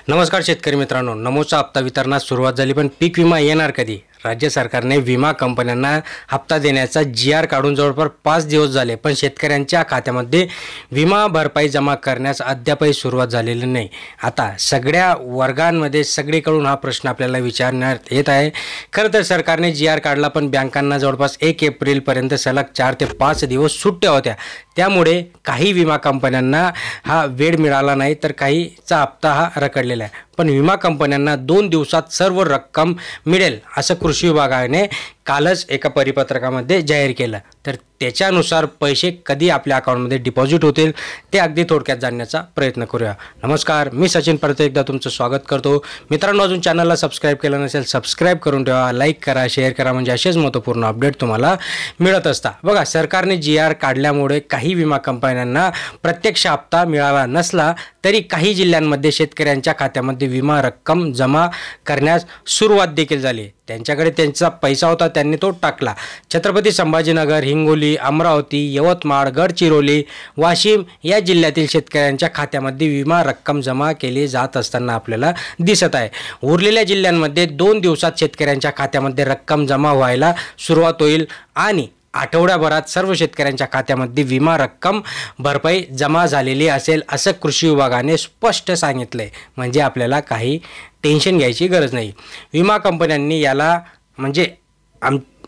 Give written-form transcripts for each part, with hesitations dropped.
नमस्कार शेतकरी मित्रांनो, नमोचा हप्ता वितरणास सुरुवात झाली, पण पीक विमा येणार कधी? राज्य सरकारने विमा कंपन्यांना हप्ता देण्याचा GR काढून जवळपास 5 दिवस झाले, पण शेतकऱ्यांच्या खात्यामध्ये विमा भरपाई जमा करण्यास अद्यापही सुरुवात झालेली नाही. आता सगळ्या वर्गांमध्ये सगळीकडून हा प्रश्न आपल्याला विचारण्यात येत आहे. खरं तर सरकारने GR काढला, पण बँकांना जवळपास 1 एप्रिलपर्यंत सलग 4 ते 5 दिवस सुट्ट्या होत्या. त्यामुळे काही विमा कंपन्यांना हा वेळ मिळाला नाही, तर काहीचा हप्ता हा रखडलेला आहे. पण विमा कंपन्यांना 2 दिवसात सर्व रक्कम मिळेल असं कृषी विभागाने कालच एका परिपत्रकामध्ये जाहीर केलं. तर त्याच्यानुसार पैसे कधी आपल्या अकाउंटमध्ये डिपॉझिट होतील ते अगदी थोडक्यात जाणण्याचा प्रयत्न करूया. नमस्कार, मी सचिन परत एकदा तुमचं स्वागत करतो. मित्रांनो, अजून चॅनलला सबस्क्राईब केलं नसेल सबस्क्राईब करून ठेवा, लाईक करा, शेअर करा, म्हणजे असेच महत्त्वपूर्ण अपडेट तुम्हाला मिळत असतात. बघा, सरकारने GR काढल्यामुळे काही विमा कंपन्यांना प्रत्यक्ष हप्ता मिळाला नसला तरी काही जिल्ह्यांमध्ये शेतकऱ्यांच्या खात्यामध्ये विमा रक्कम जमा करण्यास सुरुवात देखील झाली. त्यांच्याकडे त्यांचा पैसा होता, त्यांनी तो टाकला. छत्रपती संभाजीनगर, हिंगोली, अमरावती, यवतमाळ, गडचिरोली, वाशिम या जिल्ह्यातील शेतकऱ्यांच्या खात्यामध्ये विमा रक्कम जमा केली जात असताना आपल्याला दिसत आहे. उरलेल्या जिल्ह्यांमध्ये 2 दिवसात शेतकऱ्यांच्या खात्यामध्ये रक्कम जमा व्हायला सुरुवात होईल आणि आठवड्याभरात सर्व शेतकऱ्यांच्या खात्यामध्ये विमा रक्कम भरपाई जमा झालेली असेल असं कृषी विभागाने स्पष्ट सांगितलंय. म्हणजे आपल्याला काही टेन्शन घ्यायची गरज नाही. विमा कंपन्यांनी याला म्हणजे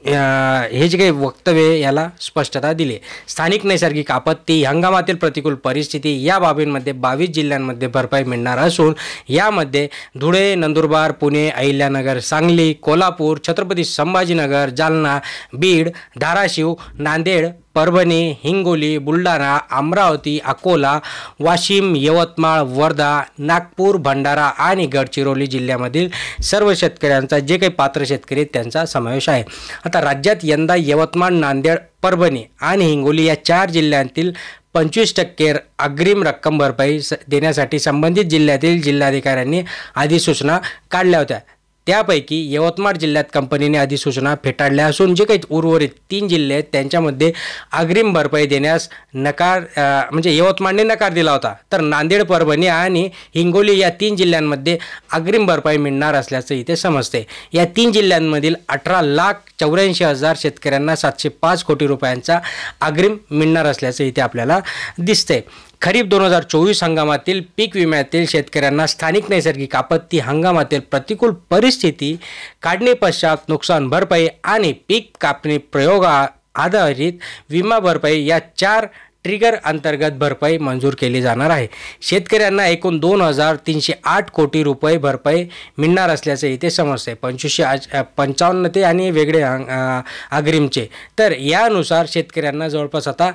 हे जे काही वक्तव्य याला स्पष्टता दिली. स्थानिक नैसर्गिक आपत्ती, हंगामातील प्रतिकूल परिस्थिती या बाबींमध्ये 22 जिल्ह्यांमध्ये भरपाई मिळणार असून यामध्ये धुळे, नंदुरबार, पुणे, अहिल्यानगर, सांगली, कोल्हापूर, छत्रपती संभाजीनगर, जालना, बीड, धाराशिव, नांदेड, परभणी, हिंगोली, बुलढाणा, अमरावती, अकोला, वाशिम, यवतमाळ, वर्धा, नागपूर, भंडारा आणि गडचिरोली जिल्ह्यामधील सर्व शेतकऱ्यांचा जे काही पात्र शेतकरी त्यांचा समावेश आहे. आता राज्यात यंदा यवतमाळ, नांदेड, परभणी आणि हिंगोली या 4 जिल्ह्यांतील 25% अग्रिम रक्कम भरपाई देण्यासाठी संबंधित जिल्ह्यातील जिल्हाधिकाऱ्यांनी अधिसूचना काढल्या होत्या. त्यापैकी यवतमाळ जिल्ह्यात कंपनीने अधिसूचना फेटाळल्या असून जे काही उर्वरित 3 जिल्हे आहेत त्यांच्यामध्ये अग्रिम भरपाई देण्यास नकार म्हणजे यवतमाळने नकार दिला होता. तर नांदेड, परभणी आणि हिंगोली या 3 जिल्ह्यांमध्ये अग्रिम भरपाई मिळणार असल्याचं इथे समजते. या 3 जिल्ह्यांमधील 18,84,000 शेतकऱ्यांना 705 कोटी रुपयांचा अग्रिम मिळणार असल्याचं इथे आपल्याला दिसतंय. खरीप 2024 हंगामातील पीक विम्यातील शेतकऱ्यांना स्थानिक नैसर्गिक आपत्ती, हंगामातील प्रतिकूल परिस्थिती, काढणी पश्चात नुकसान भरपाई आणि पीक कापणी प्रयोग आधारित विमा भरपाई या 4 ट्रिगर अंतर्गत भरपाई मंजूर केली जाणार आहे. शेतकऱ्यांना एकूण 2,308 कोटी रुपये भरपाई मिळणार असल्याचे इथे समजते. 2555 ते आणि वेगळे अग्रिमचे. तर यानुसार शेतकऱ्यांना जवळपास आता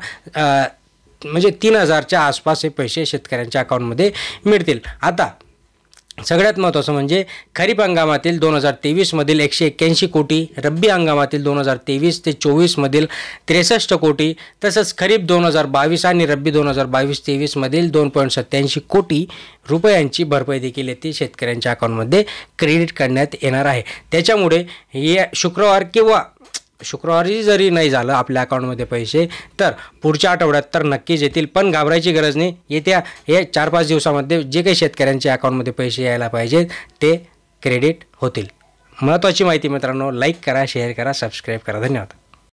म्हणजे 3,000च्या आसपास हे पैसे शेतकऱ्यांच्या अकाउंटमध्ये मिळतील. आता सगळ्यात महत्त्वाचं म्हणजे खरीप हंगामातील 2023 मधील 181 कोटी, रब्बी हंगामातील 2023 ते 24 मधील 63 कोटी, तसंच खरीप 2022 आणि रब्बी 2022-23 मधील 2.87 कोटी रुपयांची भरपाई देखील येथे शेतकऱ्यांच्या अकाउंटमध्ये क्रेडिट करण्यात येणार आहे. त्याच्यामुळे हे शुक्रवारी जरी नाही झालं आपल्या अकाउंटमध्ये पैसे, तर पुढच्या आठवड्यात तर नक्कीच येतील. पण घाबरायची गरज नाही. येत्या हे 4-5 दिवसामध्ये जे काही शेतकऱ्यांच्या अकाउंटमध्ये पैसे यायला पाहिजेत ते क्रेडिट होतील. महत्त्वाची माहिती मित्रांनो, लाईक करा, शेअर करा, सबस्क्राईब करा. धन्यवाद.